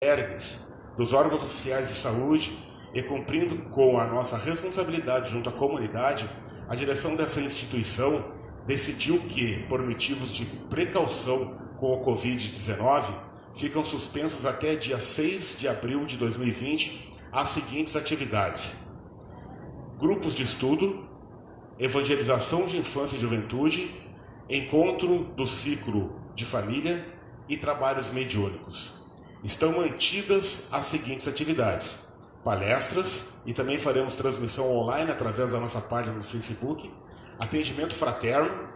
ergues dos órgãos oficiais de saúde e cumprindo com a nossa responsabilidade junto à comunidade, a direção dessa instituição decidiu que, por motivos de precaução com o Covid-19, ficam suspensas até dia 6 de abril de 2020 as seguintes atividades: grupos de estudo, evangelização de infância e juventude, encontro do ciclo de família e trabalhos mediúnicos. Estão mantidas as seguintes atividades: palestras, e também faremos transmissão online através da nossa página no Facebook, atendimento fraterno,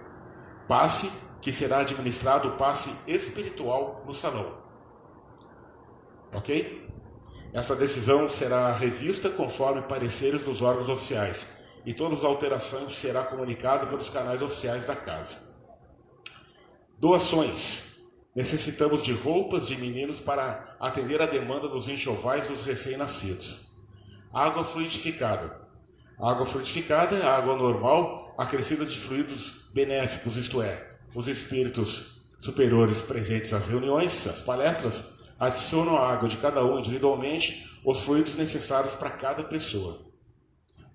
passe, que será administrado o passe espiritual no salão. Ok? Essa decisão será revista conforme pareceres dos órgãos oficiais e todas as alterações serão comunicadas pelos canais oficiais da casa. Doações. Necessitamos de roupas de meninos para atender a demanda dos enxovais dos recém-nascidos. Água fluidificada. A água fluidificada é a água normal, acrescida de fluidos benéficos, isto é, os espíritos superiores presentes nas reuniões, as palestras, adicionam à água de cada um individualmente os fluidos necessários para cada pessoa.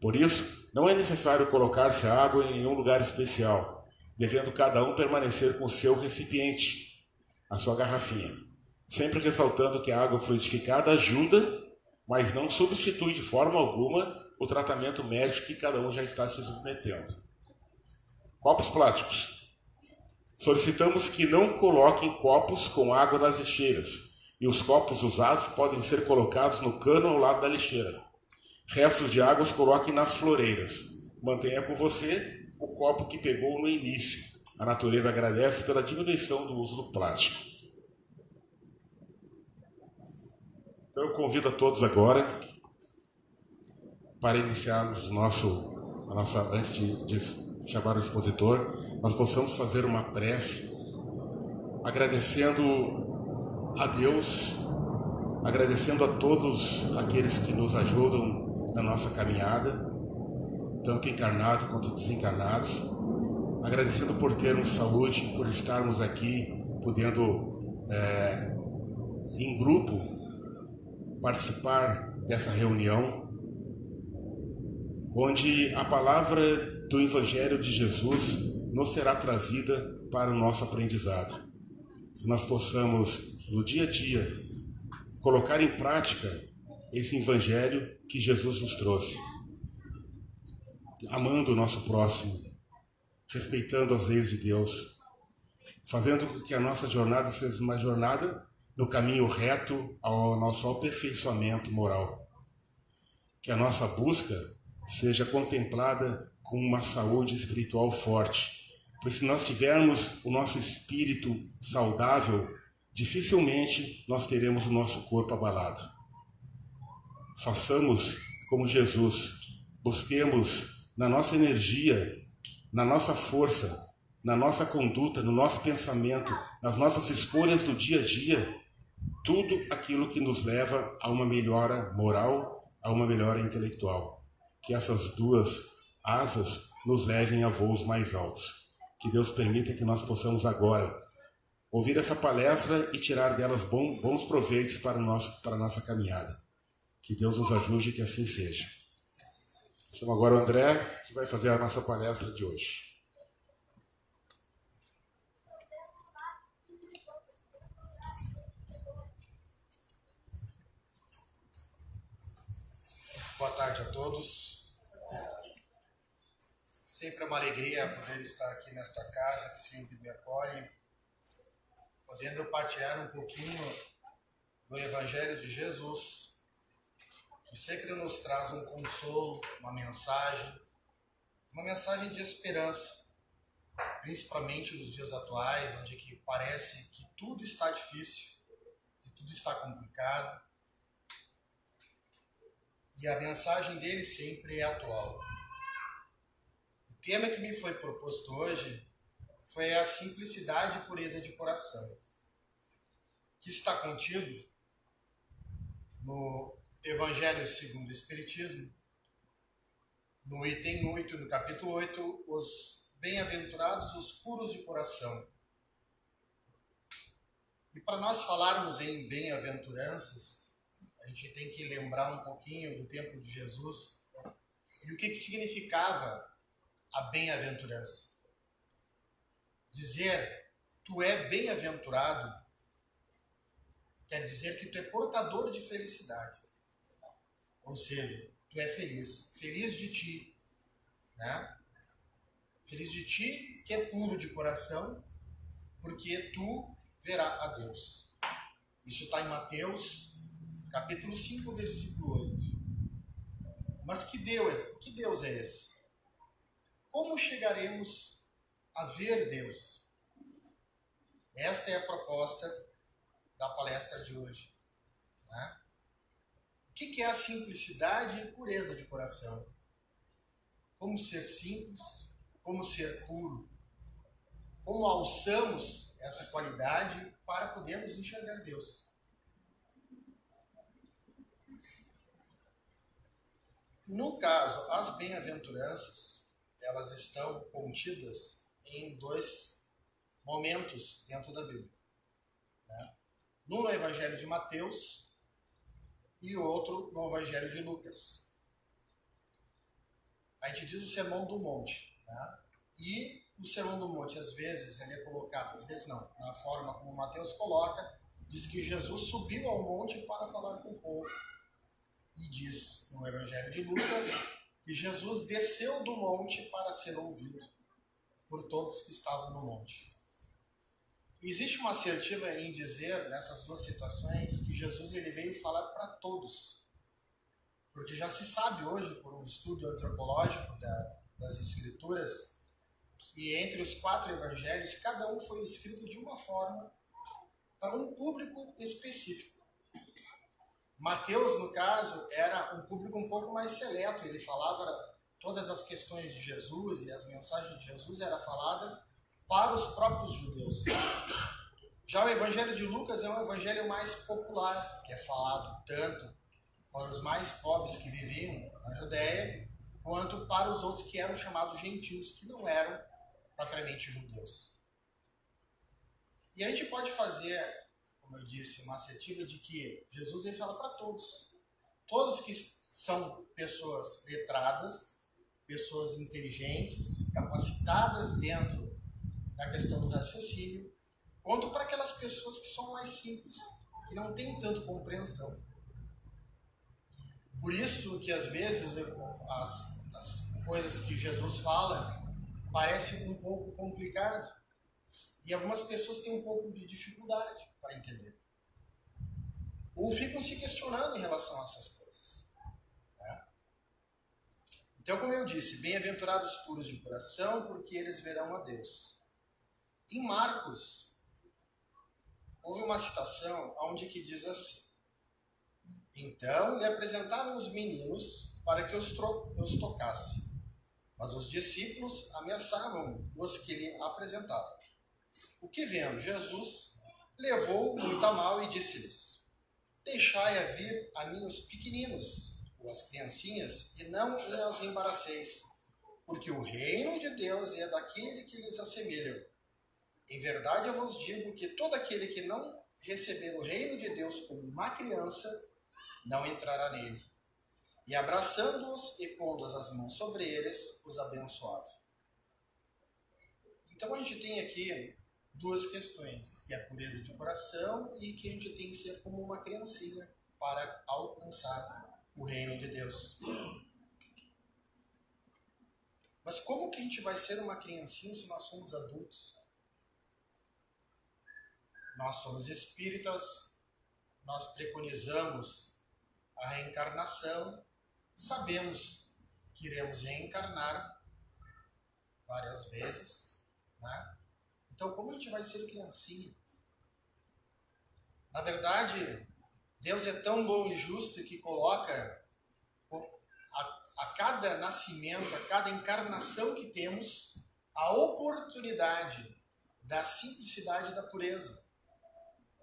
Por isso, não é necessário colocar-se a água em nenhum lugar especial, devendo cada um permanecer com o seu recipiente, a sua garrafinha, sempre ressaltando que a água fluidificada ajuda, mas não substitui de forma alguma o tratamento médico que cada um já está se submetendo. Copos plásticos. Solicitamos que não coloquem copos com água nas lixeiras, e os copos usados podem ser colocados no cano ao lado da lixeira. Restos de águas coloquem nas floreiras. Mantenha com você o copo que pegou no início. A natureza agradece pela diminuição do uso do plástico. Então eu convido a todos agora para iniciarmos antes de chamar o expositor, nós possamos fazer uma prece agradecendo a Deus, agradecendo a todos aqueles que nos ajudam na nossa caminhada, tanto encarnados quanto desencarnados, agradecendo por termos saúde, por estarmos aqui, podendo, em grupo, participar dessa reunião, onde a palavra do Evangelho de Jesus nos será trazida para o nosso aprendizado. Que nós possamos, no dia a dia, colocar em prática esse Evangelho que Jesus nos trouxe, amando o nosso próximo, respeitando as leis de Deus, fazendo com que a nossa jornada seja uma jornada no caminho reto ao nosso aperfeiçoamento moral. Que a nossa busca seja contemplada com uma saúde espiritual forte, pois se nós tivermos o nosso espírito saudável, dificilmente nós teremos o nosso corpo abalado. Façamos como Jesus, busquemos na nossa energia, na nossa força, na nossa conduta, no nosso pensamento, nas nossas escolhas do dia a dia, tudo aquilo que nos leva a uma melhora moral, a uma melhora intelectual. Que essas duas asas nos levem a voos mais altos. Que Deus permita que nós possamos agora ouvir essa palestra e tirar delas bons proveitos para a nossa caminhada. Que Deus nos ajude e que assim seja. Chamo agora o André, que vai fazer a nossa palestra de hoje. Boa tarde a todos. Sempre é uma alegria poder estar aqui nesta casa que sempre me acolhe, podendo partilhar um pouquinho do Evangelho de Jesus, que sempre nos traz um consolo, uma mensagem de esperança, principalmente nos dias atuais, onde que parece que tudo está difícil, que tudo está complicado. E a mensagem dele sempre é atual. O tema que me foi proposto hoje foi a simplicidade e pureza de coração, que está contido no Evangelho segundo o Espiritismo, no item 8, no capítulo 8, os bem-aventurados, os puros de coração. E para nós falarmos em bem-aventuranças, a gente tem que lembrar um pouquinho do tempo de Jesus e o que significava a bem-aventurança. Dizer tu é bem-aventurado quer dizer que tu é portador de felicidade. Ou seja, tu é feliz. Feliz de ti, né? Feliz de ti que é puro de coração, porque tu verá a Deus. Isso está em Mateus, capítulo 5, versículo 8. Mas que Deus é esse? Como chegaremos a ver Deus? Esta é a proposta da palestra de hoje, né? O que é a simplicidade e pureza de coração? Como ser simples? Como ser puro? Como alçamos essa qualidade para podermos enxergar Deus? No caso, as bem-aventuranças, elas estão contidas em 2 momentos dentro da Bíblia, né? Um no Evangelho de Mateus e outro no Evangelho de Lucas. A gente diz o Sermão do Monte, né? E o Sermão do Monte, às vezes, ele é colocado, às vezes não, na forma como Mateus coloca, diz que Jesus subiu ao monte para falar com o povo. E diz no Evangelho de Lucas que Jesus desceu do monte para ser ouvido por todos que estavam no monte. E existe uma assertiva em dizer, nessas 2 citações, que Jesus ele veio falar para todos. Porque já se sabe hoje, por um estudo antropológico das Escrituras, que entre os 4 evangelhos, cada um foi escrito de uma forma para um público específico. Mateus, no caso, era um público um pouco mais seleto. Ele falava todas as questões de Jesus e as mensagens de Jesus era falada para os próprios judeus. Já o Evangelho de Lucas é um evangelho mais popular, que é falado tanto para os mais pobres que viviam na Judéia, quanto para os outros que eram chamados gentios, que não eram propriamente judeus. E a gente pode fazer, como eu disse, uma assertiva de que Jesus ele fala para todos. Todos que são pessoas letradas, pessoas inteligentes, capacitadas dentro da questão do raciocínio, quanto para aquelas pessoas que são mais simples, que não têm tanto compreensão. Por isso que às vezes as coisas que Jesus fala parecem um pouco complicado. E algumas pessoas têm um pouco de dificuldade para entender. Ou ficam se questionando em relação a essas coisas, né? Então, como eu disse, bem-aventurados puros de coração, porque eles verão a Deus. Em Marcos, houve uma citação onde que diz assim: então lhe apresentaram os meninos para que os tocasse, mas os discípulos ameaçavam os que lhe apresentavam. O que vendo Jesus, levou muito a mal e disse-lhes: deixai a vir a mim os pequeninos, ou as criancinhas, e não as embaraceis, porque o reino de Deus é daquele que lhes assemelham. Em verdade eu vos digo que todo aquele que não receber o reino de Deus como uma criança, não entrará nele. E abraçando-os e pondo as mãos sobre eles, os abençoava. Então a gente tem aqui 2 questões, que é a pureza de coração e que a gente tem que ser como uma criancinha para alcançar o reino de Deus. Mas como que a gente vai ser uma criancinha se nós somos adultos? Nós somos espíritas, nós preconizamos a reencarnação, sabemos que iremos reencarnar várias vezes, né? Então, como a gente vai ser criancinha? Na verdade, Deus é tão bom e justo que coloca a cada nascimento, a cada encarnação que temos, a oportunidade da simplicidade e da pureza.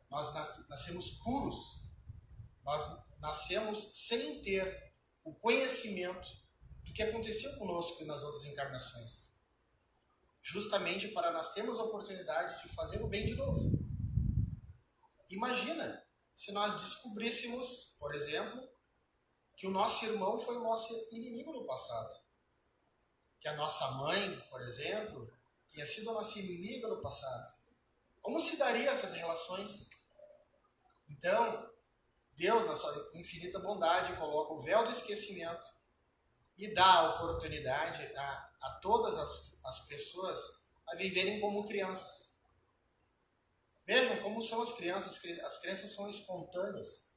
Nós nascemos puros, nós nascemos sem ter o conhecimento do que aconteceu conosco nas outras encarnações. Justamente para nós termos a oportunidade de fazer o bem de novo. imagina se nós descobríssemos, por exemplo, que o nosso irmão foi o nosso inimigo no passado. Que a nossa mãe, por exemplo, tinha sido a nossa inimiga no passado. Como se daria essas relações? Então, Deus, na sua infinita bondade, coloca o véu do esquecimento e dá a oportunidade a todas as pessoas a viverem como crianças. Vejam como são as crianças. As crianças são espontâneas.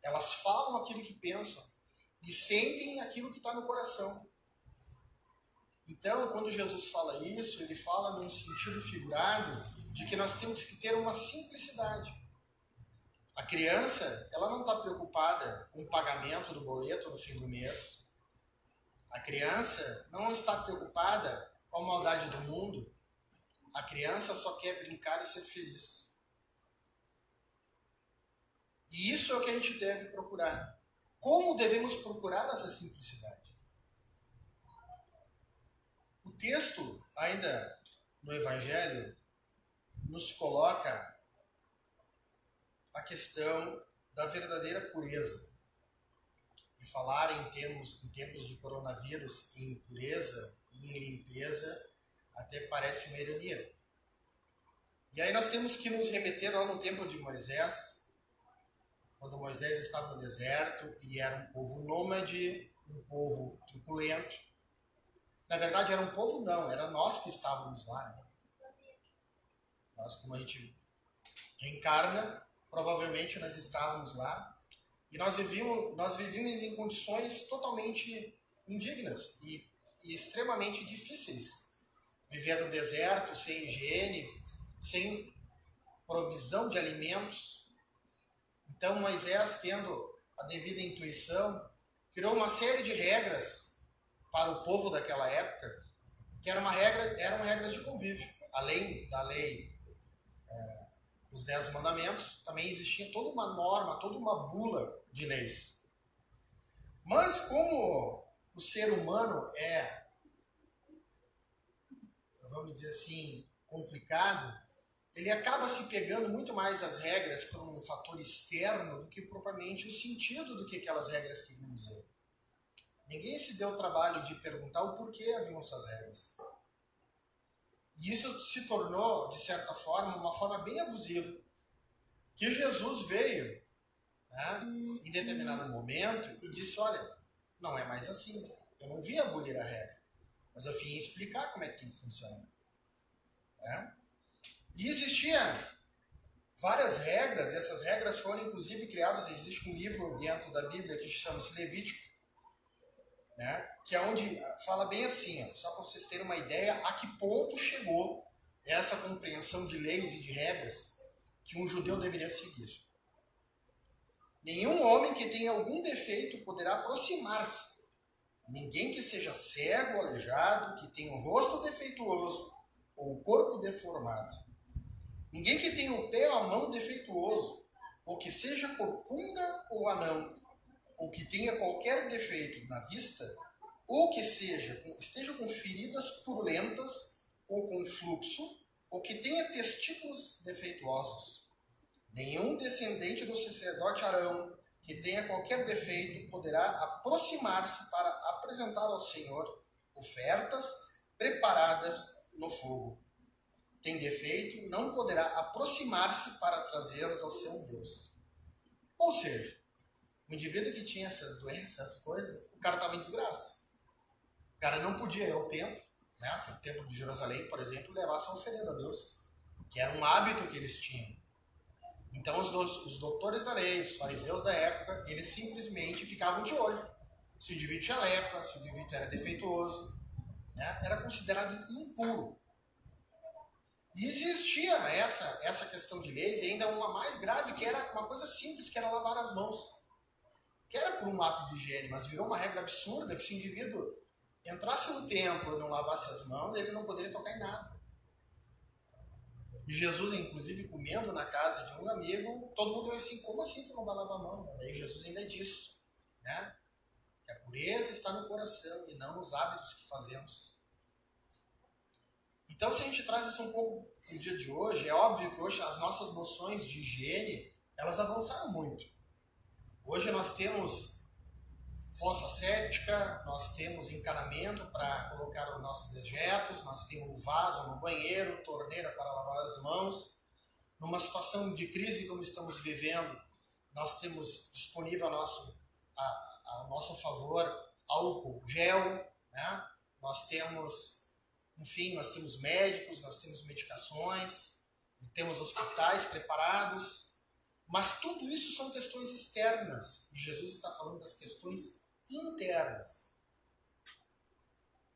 Elas falam aquilo que pensam e sentem aquilo que está no coração. Então, quando Jesus fala isso, ele fala num sentido figurado de que nós temos que ter uma simplicidade. A criança, ela não está preocupada com o pagamento do boleto no fim do mês. A criança não está preocupada com a maldade do mundo. A criança só quer brincar e ser feliz. E isso é o que a gente deve procurar. Como devemos procurar essa simplicidade? O texto, ainda no Evangelho, nos coloca a questão da verdadeira pureza. E falar em tempos de coronavírus em pureza e em limpeza até parece uma ironia. E aí nós temos que nos remeter lá no tempo de Moisés, quando Moisés estava no deserto e era um povo nômade, um povo truculento. Na verdade, era um povo não, era nós que estávamos lá. Né? Nós, como a gente reencarna, provavelmente nós estávamos lá. E nós vivíamos em condições totalmente indignas e extremamente difíceis. Viver no deserto, sem higiene, sem provisão de alimentos. Então Moisés, tendo a devida intuição, criou uma série de regras para o povo daquela época, que eram regras de convívio. Além da lei, os 10 mandamentos, também existia toda uma norma, toda uma bula de leis. Mas como o ser humano é, vamos dizer assim, complicado, ele acaba se pegando muito mais as regras por um fator externo do que propriamente o sentido do que aquelas regras queriam dizer. Ninguém se deu o trabalho de perguntar o porquê haviam essas regras. E isso se tornou, de certa forma, uma forma bem abusiva. Que Jesus veio, né, em determinado momento e disse, olha, não é mais assim. Eu não vim abolir a regra, mas eu vim explicar como é que tem que funcionar. Né? E existia várias regras, e essas regras foram inclusive criadas, existe um livro dentro da Bíblia que chama-se Levítico, né, que é onde fala bem assim, ó, só para vocês terem uma ideia a que ponto chegou essa compreensão de leis e de regras que um judeu deveria seguir. Nenhum homem que tenha algum defeito poderá aproximar-se. Ninguém que seja cego, aleijado, que tenha um rosto defeituoso ou o corpo deformado. Ninguém que tenha o pé ou a mão defeituoso, ou que seja corcunda ou anão, ou que tenha qualquer defeito na vista, ou que esteja com feridas purulentas, ou com fluxo, ou que tenha testículos defeituosos. Nenhum descendente do sacerdote Arão, que tenha qualquer defeito, poderá aproximar-se para apresentar ao Senhor ofertas preparadas no fogo. Tem defeito, não poderá aproximar-se para trazê-las ao seu Deus. Ou seja, o indivíduo que tinha essas doenças, essas coisas, o cara estava em desgraça. O cara não podia ir ao templo, né? O templo de Jerusalém, por exemplo, levar essa oferenda a Deus, que era um hábito que eles tinham. Então os doutores da lei, os fariseus da época, eles simplesmente ficavam de olho. Se o indivíduo tinha lepra, se o indivíduo era defeituoso, né? Era considerado impuro. E existia essa questão de leis, e ainda uma mais grave, que era uma coisa simples, que era lavar as mãos. Que era por um ato de higiene, mas virou uma regra absurda que se o indivíduo entrasse no templo e não lavasse as mãos, ele não poderia tocar em nada. E Jesus, inclusive, comendo na casa de um amigo, todo mundo falou assim, como assim tu não vai lavar a mão? Daí Jesus ainda disse, né, que a pureza está no coração e não nos hábitos que fazemos. Então, se a gente traz isso um pouco no dia de hoje, é óbvio que hoje as nossas noções de higiene, elas avançaram muito. Hoje nós temos fossa séptica, nós temos encanamento para colocar os nossos dejetos, nós temos vaso no banheiro, torneira para lavar as mãos. Numa situação de crise como estamos vivendo, nós temos disponível ao nosso favor álcool gel, né? Nós temos, enfim, nós temos médicos, nós temos medicações, temos hospitais preparados, mas tudo isso são questões externas, e Jesus está falando das questões internas.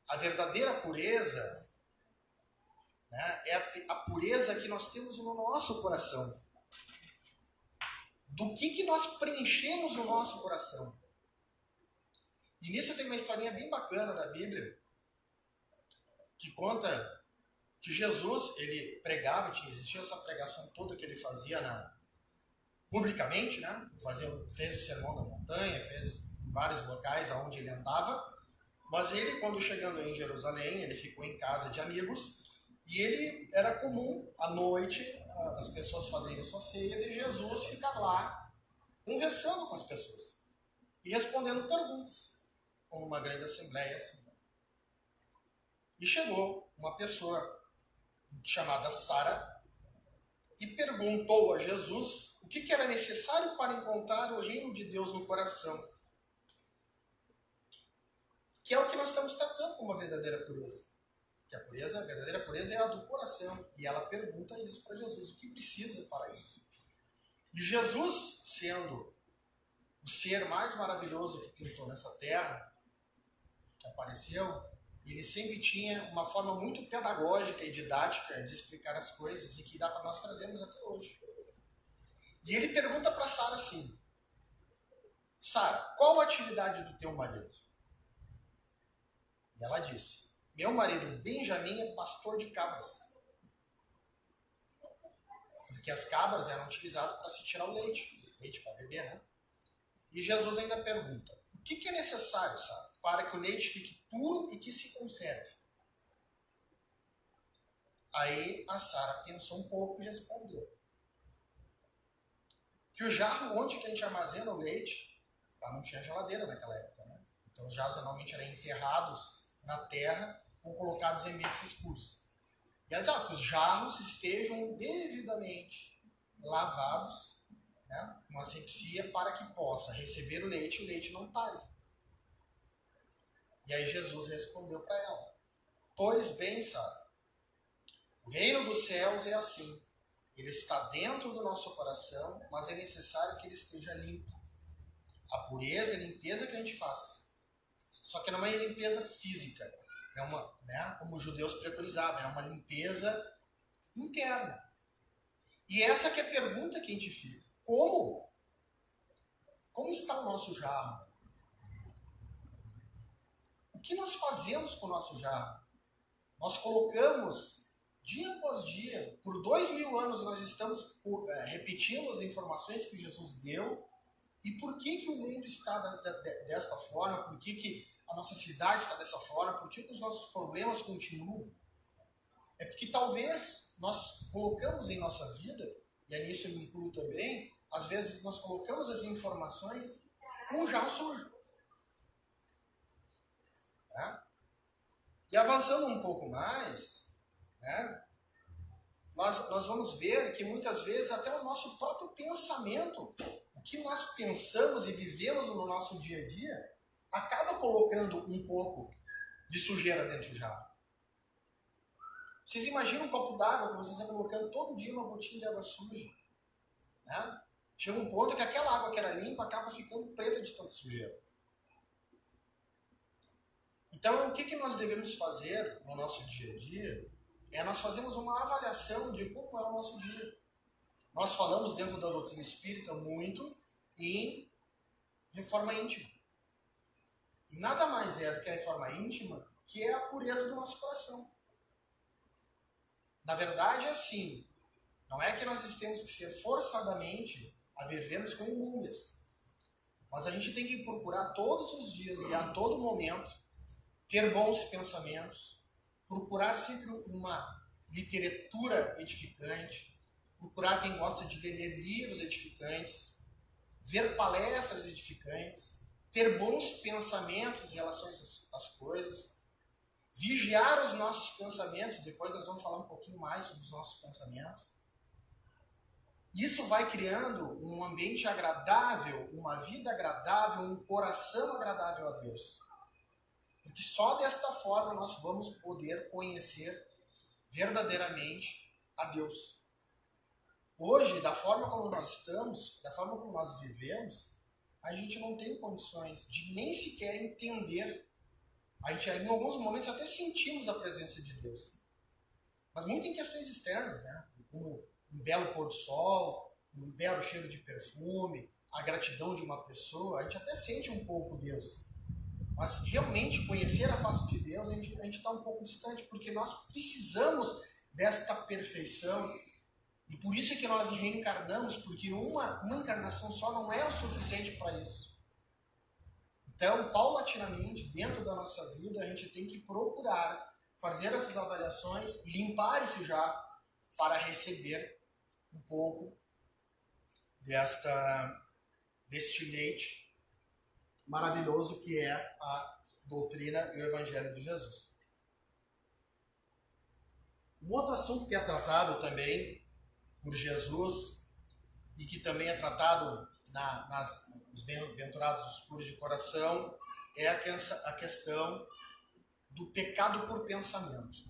A verdadeira pureza, né, é a pureza que nós temos no nosso coração. Do que nós preenchemos o nosso coração. E nisso tem uma historinha bem bacana da Bíblia, que conta que Jesus, ele pregava, existia essa pregação toda que ele fazia publicamente, né? Fez o Sermão da Montanha, fez em vários locais aonde ele andava, mas ele, quando chegando em Jerusalém, ele ficou em casa de amigos, e ele era comum, à noite, as pessoas fazerem suas ceias, e Jesus ficar lá, conversando com as pessoas, e respondendo perguntas, como uma grande assembleia assim. E chegou uma pessoa chamada Sara e perguntou a Jesus o que era necessário para encontrar o reino de Deus no coração. Que é o que nós estamos tratando como a verdadeira pureza. Que a verdadeira pureza é a do coração. E ela pergunta isso para Jesus, o que precisa para isso. E Jesus, sendo o ser mais maravilhoso que pintou nessa terra, que apareceu, ele sempre tinha uma forma muito pedagógica e didática de explicar as coisas e que dá para nós trazermos até hoje. E ele pergunta para Sara assim: Sara, qual a atividade do teu marido? E ela disse: meu marido Benjamim é pastor de cabras. Porque as cabras eram utilizadas para se tirar o leite para beber, né? E Jesus ainda pergunta: o que é necessário, Sara, para que o leite fique puro e que se conserve? Aí a Sara pensou um pouco e respondeu que o jarro onde que a gente armazena o leite, não tinha geladeira naquela época, né? Então os jarros normalmente eram enterrados na terra ou colocados em ambientes escuros. E ela diz que os jarros estejam devidamente lavados, né, com asepsia, para que possa receber o leite não talhe. E aí Jesus respondeu para ela: pois bem, Sara, o reino dos céus é assim. Ele está dentro do nosso coração, mas é necessário que ele esteja limpo. A pureza é a limpeza que a gente faz. Só que não é limpeza física. É uma, né, como os judeus preconizavam, é uma limpeza interna. E essa que é a pergunta que a gente fica. Como? Como está o nosso jarro? O que nós fazemos com o nosso jarro? Nós colocamos, dia após dia, por 2000 anos nós estamos repetindo as informações que Jesus deu. E por que o mundo está desta forma? Por que a nossa cidade está dessa forma? Por que os nossos problemas continuam? É porque talvez nós colocamos em nossa vida, e aí isso eu me incluo também, às vezes nós colocamos as informações com um jarro sujo. Né? E avançando um pouco mais, né, nós vamos ver que muitas vezes até o nosso próprio pensamento, o que nós pensamos e vivemos no nosso dia a dia, acaba colocando um pouco de sujeira dentro do jarro. Vocês imaginam um copo d'água que vocês estão colocando todo dia uma gotinha de água suja? Né? Chega um ponto que aquela água que era limpa acaba ficando preta de tanta sujeira. Então, o que nós devemos fazer no nosso dia a dia é nós fazermos uma avaliação de como é o nosso dia. Nós falamos dentro da doutrina espírita muito em reforma íntima. E nada mais é do que a reforma íntima, que é a pureza do nosso coração. Na verdade, é assim, não é que nós temos que ser forçadamente a vivermos como múmias, mas a gente tem que procurar todos os dias e a todo momento ter bons pensamentos, procurar sempre uma literatura edificante, procurar quem gosta de ler livros edificantes, ver palestras edificantes, ter bons pensamentos em relação às coisas, vigiar os nossos pensamentos. Depois nós vamos falar um pouquinho mais sobre os nossos pensamentos. Isso vai criando um ambiente agradável, uma vida agradável, um coração agradável a Deus. Porque só desta forma nós vamos poder conhecer verdadeiramente a Deus. Hoje, da forma como nós estamos, da forma como nós vivemos, a gente não tem condições de nem sequer entender. A gente, em alguns momentos, até sentimos a presença de Deus. Mas muito em questões externas, né? Como um belo pôr do sol, um belo cheiro de perfume, a gratidão de uma pessoa, a gente até sente um pouco Deus. Mas realmente conhecer a face de Deus, a gente está um pouco distante, porque nós precisamos desta perfeição. E por isso é que nós reencarnamos, porque uma encarnação só não é o suficiente para isso. Então, paulatinamente, dentro da nossa vida, a gente tem que procurar fazer essas avaliações e limpar isso já para receber um pouco deste leite maravilhoso que é a doutrina e o Evangelho de Jesus. Um outro assunto que é tratado também por Jesus e que também é tratado nos bem-aventurados dos puros de coração é a questão do pecado por pensamento.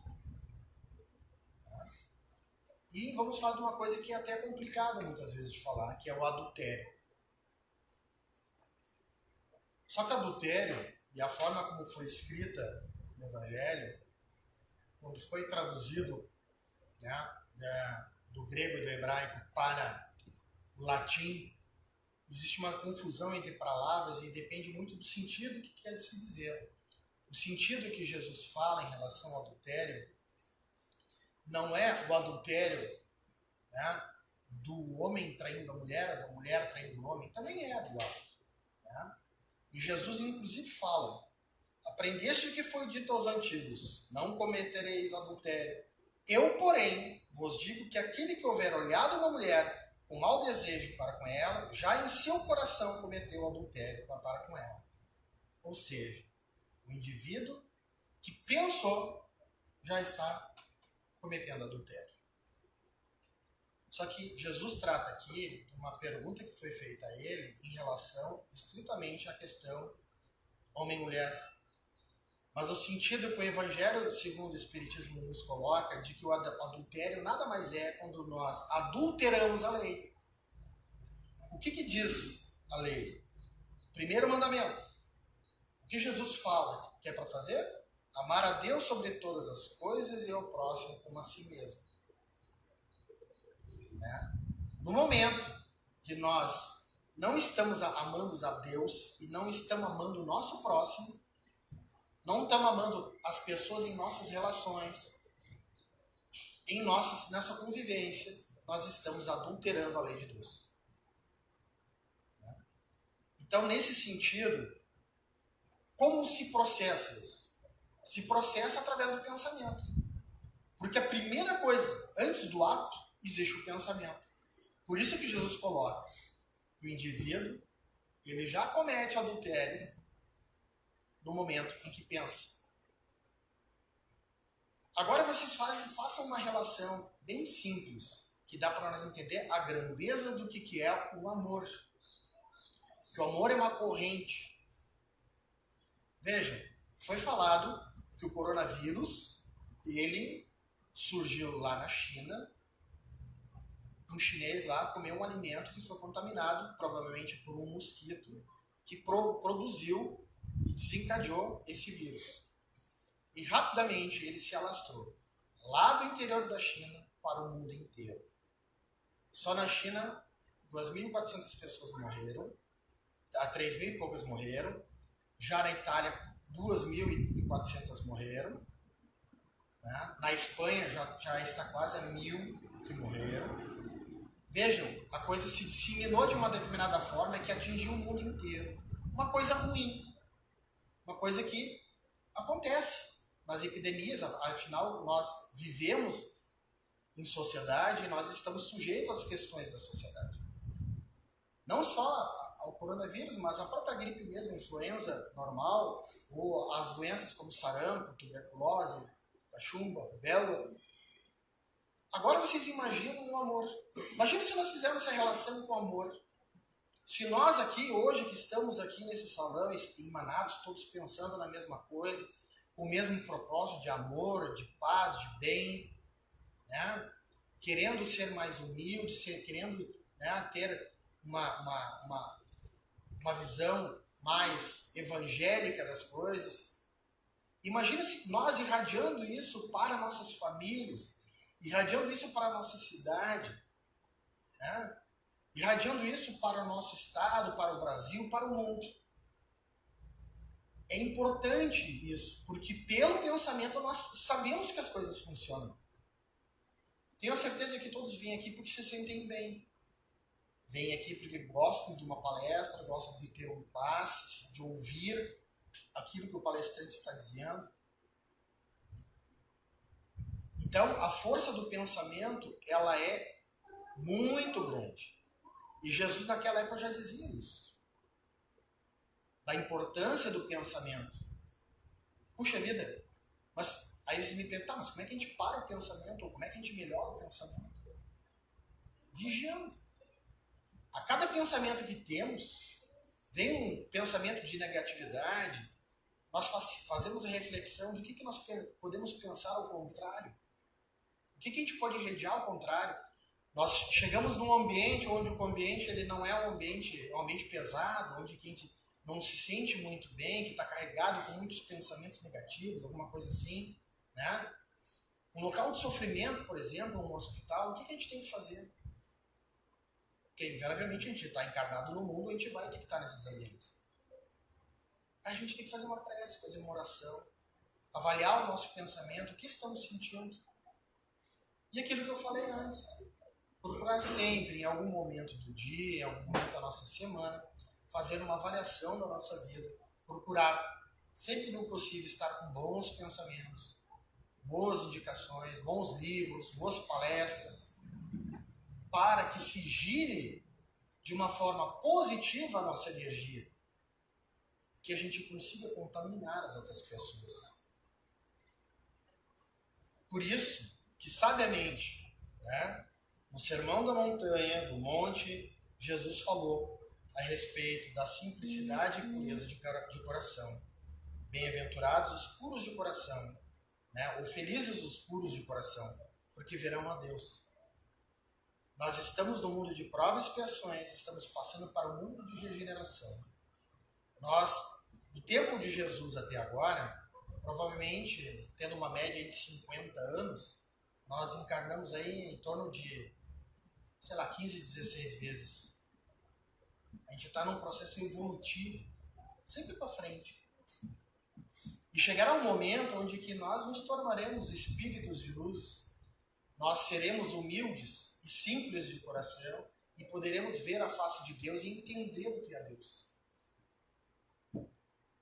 E vamos falar de uma coisa que é até complicada muitas vezes de falar, que é o adultério. Só que adultério, e a forma como foi escrita no Evangelho, quando foi traduzido, né, do grego e do hebraico para o latim, existe uma confusão entre palavras e depende muito do sentido que quer se dizer. O sentido que Jesus fala em relação ao adultério não é o adultério, né, do homem traindo a mulher, da mulher traindo o homem, também é igual. Né? E Jesus, inclusive, fala: aprendeste o que foi dito aos antigos, não cometereis adultério. Eu, porém, vos digo que aquele que houver olhado uma mulher com mau desejo para com ela, já em seu coração cometeu adultério para com ela. Ou seja, o indivíduo que pensou já está cometendo adultério. Só que Jesus trata aqui de uma pergunta que foi feita a ele em relação estritamente à questão homem-mulher. Mas o sentido que o Evangelho, segundo o Espiritismo, nos coloca de que o adultério nada mais é quando nós adulteramos a lei. O que diz a lei? Primeiro mandamento. O que Jesus fala que é para fazer? Amar a Deus sobre todas as coisas e ao próximo como a si mesmo. Né? No momento que nós não estamos amando a Deus e não estamos amando o nosso próximo, não estamos amando as pessoas em nossas relações, nessa convivência, nós estamos adulterando a lei de Deus. Então, nesse sentido, como se processa isso? Se processa através do pensamento. Porque a primeira coisa, antes do ato, existe o pensamento. Por isso que Jesus coloca que o indivíduo, ele já comete adultério no momento em que pensa. Agora vocês façam uma relação bem simples, que dá para nós entender a grandeza do que é o amor. Que o amor é uma corrente. Vejam, foi falado que o coronavírus, ele surgiu lá na China. Um chinês lá comeu um alimento que foi contaminado, provavelmente por um mosquito, que produziu e desencadeou esse vírus. E rapidamente ele se alastrou lá do interior da China para o mundo inteiro. Só na China, 2.400 pessoas morreram, 3.000 e poucas morreram. Já na Itália, 2.400 morreram. Né? Na Espanha já está quase a 1.000 que morreram. Vejam, a coisa se disseminou de uma determinada forma que atingiu o mundo inteiro. Uma coisa ruim. Uma coisa que acontece nas epidemias. Afinal, nós vivemos em sociedade, nós estamos sujeitos às questões da sociedade. Não só ao coronavírus, mas a própria gripe mesmo, a influenza normal, ou as doenças como sarampo, tuberculose, cachumba, rubéola. Agora vocês imaginam o amor. Imagina se nós fizermos essa relação com o amor. Se nós aqui, hoje, que estamos aqui nesse salão, emanados, todos pensando na mesma coisa, com o mesmo propósito de amor, de paz, de bem, né? Querendo ser mais humilde, querendo, né, ter uma visão mais evangélica das coisas. Imagina se nós irradiando isso para nossas famílias, irradiando isso para a nossa cidade, né? Irradiando isso para o nosso estado, para o Brasil, para o mundo. É importante isso, porque pelo pensamento nós sabemos que as coisas funcionam. Tenho a certeza que todos vêm aqui porque se sentem bem. Vêm aqui porque gostam de uma palestra, gostam de ter um passe, de ouvir aquilo que o palestrante está dizendo. Então, a força do pensamento, ela é muito grande. E Jesus naquela época já dizia isso. Da importância do pensamento. Puxa vida, mas aí você me pergunta, mas como é que a gente para o pensamento? Ou como é que a gente melhora o pensamento? Vigiando. A cada pensamento que temos, vem um pensamento de negatividade, nós fazemos a reflexão do que nós podemos pensar ao contrário. O que a gente pode irradiar ao contrário? Nós chegamos num ambiente onde o ambiente ele não é um ambiente pesado, onde a gente não se sente muito bem, que está carregado com muitos pensamentos negativos, alguma coisa assim, né? Um local de sofrimento, por exemplo, um hospital, o que a gente tem que fazer? Porque, invariavelmente, a gente está encarnado no mundo, a gente vai ter que estar nesses ambientes. A gente tem que fazer uma prece, fazer uma oração, avaliar o nosso pensamento, o que estamos sentindo. E aquilo que eu falei antes, procurar sempre, em algum momento do dia, em algum momento da nossa semana, fazer uma avaliação da nossa vida, procurar sempre no possível estar com bons pensamentos, boas indicações, bons livros, boas palestras, para que se gire de uma forma positiva a nossa energia, que a gente consiga contaminar as outras pessoas. Por isso que sabiamente, né, no Sermão da Montanha, do Monte, Jesus falou a respeito da simplicidade e pureza de coração. Bem-aventurados os puros de coração, né, ou felizes os puros de coração, porque verão a Deus. Nós estamos no mundo de provas e expiações, estamos passando para o mundo de regeneração. Nós, do tempo de Jesus até agora, provavelmente, tendo uma média de 50 anos, nós encarnamos aí em torno de, 15, 16 vezes. A gente está num processo evolutivo, sempre para frente. E chegará um momento onde que nós nos tornaremos espíritos de luz, nós seremos humildes e simples de coração e poderemos ver a face de Deus e entender o que é Deus.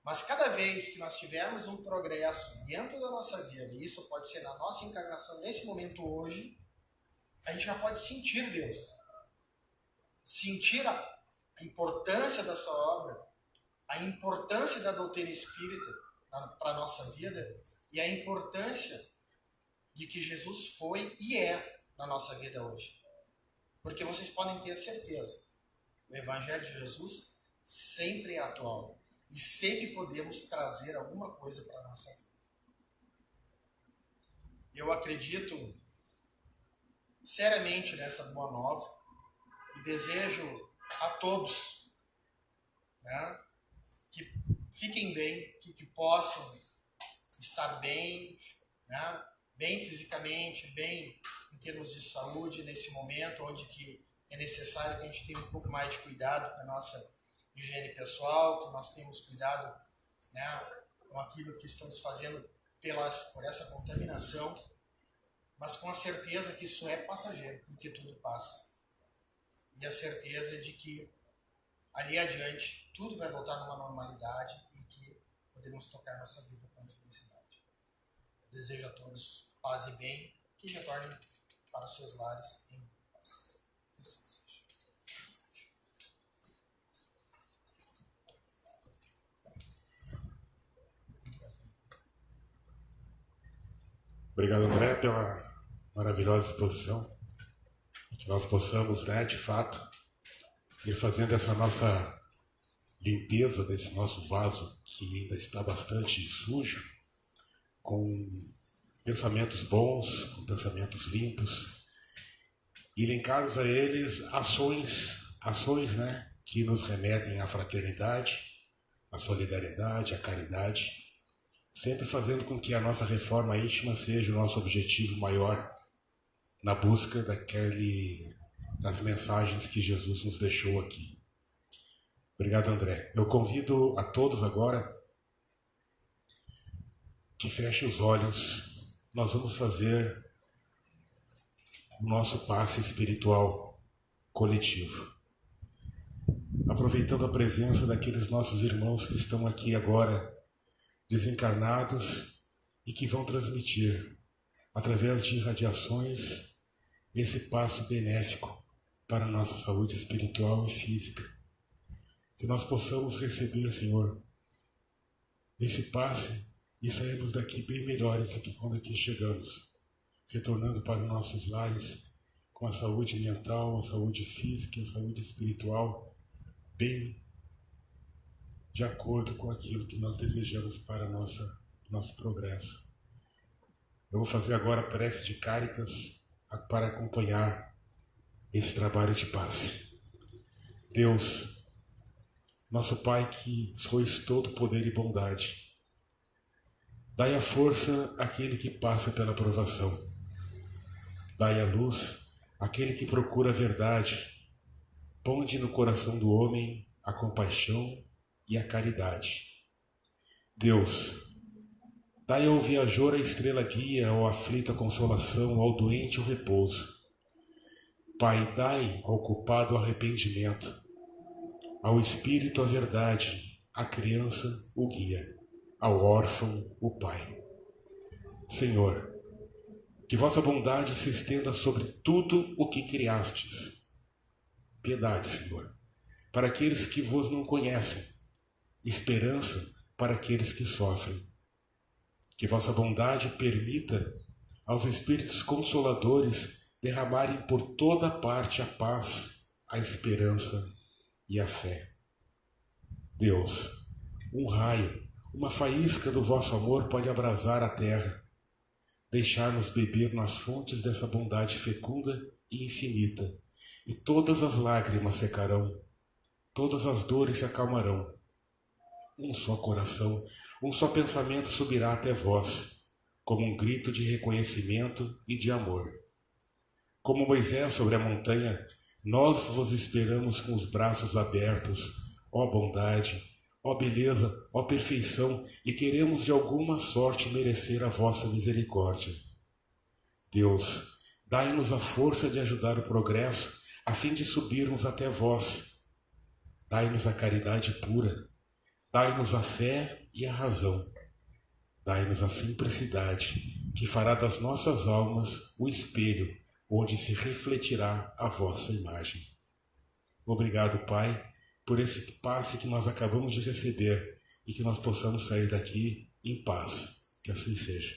Mas cada vez que nós tivermos um progresso dentro da nossa vida, e isso pode ser na nossa encarnação nesse momento hoje, a gente já pode sentir Deus. Sentir a importância da sua obra, a importância da doutrina espírita para a nossa vida e a importância de que Jesus foi e é na nossa vida hoje. Porque vocês podem ter a certeza, o Evangelho de Jesus sempre é atual e sempre podemos trazer alguma coisa para a nossa vida. Eu acredito seriamente nessa boa nova e desejo a todos, né, que fiquem bem, que possam estar bem, né, bem fisicamente, bem em termos de saúde, nesse momento onde que é necessário que a gente tenha um pouco mais de cuidado com a nossa higiene pessoal, que nós tenhamos cuidado, né, com aquilo que estamos fazendo por essa contaminação, mas com a certeza que isso é passageiro, porque tudo passa. E a certeza de que ali adiante tudo vai voltar numa normalidade e que podemos tocar nossa vida com felicidade. Eu desejo a todos paz e bem, que retornem para os seus lares em paz. Que assim seja. Obrigado, André, pela maravilhosa exposição. Que nós possamos, de fato, ir fazendo essa nossa limpeza desse nosso vaso que ainda está bastante sujo, com pensamentos bons, com pensamentos limpos, e linkados a eles ações, que nos remetem à fraternidade, à solidariedade, à caridade, sempre fazendo com que a nossa reforma íntima seja o nosso objetivo maior na busca das mensagens que Jesus nos deixou aqui. Obrigado, André. Eu convido a todos agora que fechem os olhos. Nós vamos fazer o nosso passe espiritual coletivo, aproveitando a presença daqueles nossos irmãos que estão aqui agora, desencarnados, e que vão transmitir, através de irradiações, esse passo benéfico para a nossa saúde espiritual e física. Que nós possamos receber, Senhor, esse passe e sairmos daqui bem melhores do que quando aqui chegamos, retornando para os nossos lares com a saúde mental, a saúde física e a saúde espiritual bem de acordo com aquilo que nós desejamos para nosso progresso. Eu vou fazer agora a prece de Cáritas para acompanhar esse trabalho de passe. Deus, nosso Pai, que sois todo poder e bondade, dai a força àquele que passa pela provação. Dai a luz àquele que procura a verdade. Ponde no coração do homem a compaixão e a caridade. Deus, dai ao viajor a estrela guia, ao aflito a consolação, ao doente o repouso. Pai, dai ao culpado o arrependimento, ao espírito a verdade, à criança o guia, ao órfão o Pai. Senhor, que vossa bondade se estenda sobre tudo o que criastes. Piedade, Senhor, para aqueles que vos não conhecem, esperança para aqueles que sofrem. Que vossa bondade permita aos Espíritos Consoladores derramarem por toda parte a paz, a esperança e a fé. Deus, um raio, uma faísca do vosso amor pode abrasar a terra, deixar-nos beber nas fontes dessa bondade fecunda e infinita, e todas as lágrimas secarão, todas as dores se acalmarão. Um só coração, um só pensamento subirá até vós, como um grito de reconhecimento e de amor. Como Moisés sobre a montanha, nós vos esperamos com os braços abertos, ó bondade, ó beleza, ó perfeição, e queremos de alguma sorte merecer a vossa misericórdia. Deus, dai-nos a força de ajudar o progresso, a fim de subirmos até vós. Dai-nos a caridade pura, dai-nos a fé e a razão. Dai-nos a simplicidade, que fará das nossas almas o espelho onde se refletirá a vossa imagem. Obrigado, Pai, por esse passe que nós acabamos de receber e que nós possamos sair daqui em paz. Que assim seja.